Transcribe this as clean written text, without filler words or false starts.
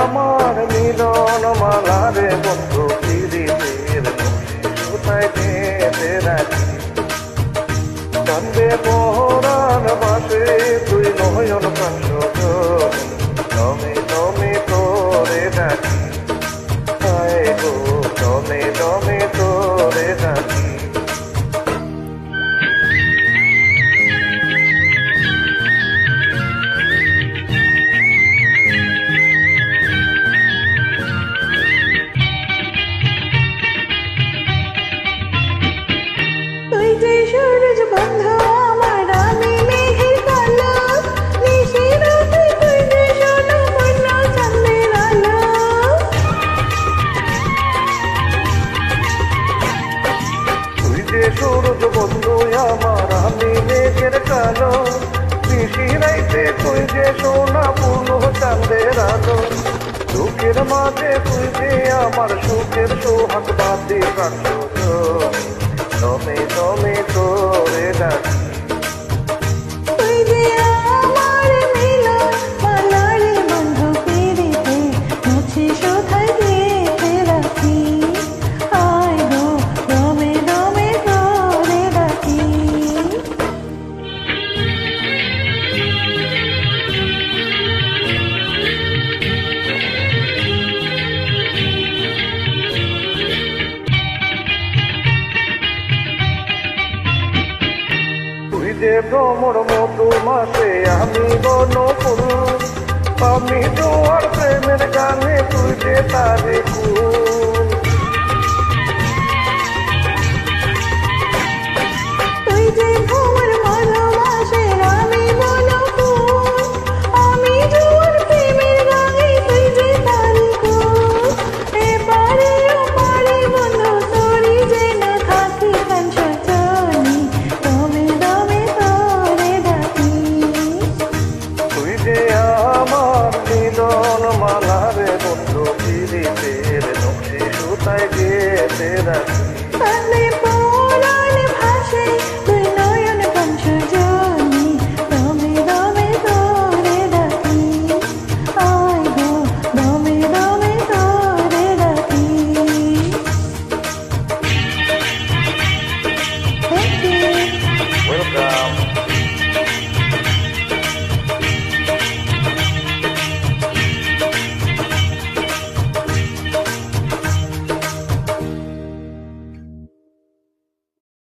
আমার মিলন মালারে বন্ধু পীড়িতের কোথায় বেঁধে রাখি কান্দে পরাণ বাসে তুই নয়ন কাঞ্চ দমে দমে তোরে ডাকি হায় গো দমে দমে তোরে ডাকি সূরজ বন্ধু আমার আমি মেঘের কালো নিশি রাইতে তুই যে সোনা পূর্ণ চাঁদের আলো সুখের মাঝে তুই যে আমার সুখের সোহাগ বাদে কাণ্ড দমে দমে তোরে ডাকি যে ভ্রমর মধু মাসে আমি বনফুল আমি জোয়ার প্রেমের গানে তুই যে তারে কুল তুই যে ভ্রমর মধু মাসে আমি বনফুল আমি জোয়ার প্রেমের গানে তুই যে তারে কুল এপারে ওপারে বন্ধু তোরি যে না থাকি কাঞ্চনি দমে দমে তোরে ডাকি তুই যে আমার মিলন মালারে বন্ধু পীড়িতের নকশি সুতায় গেতে রাখি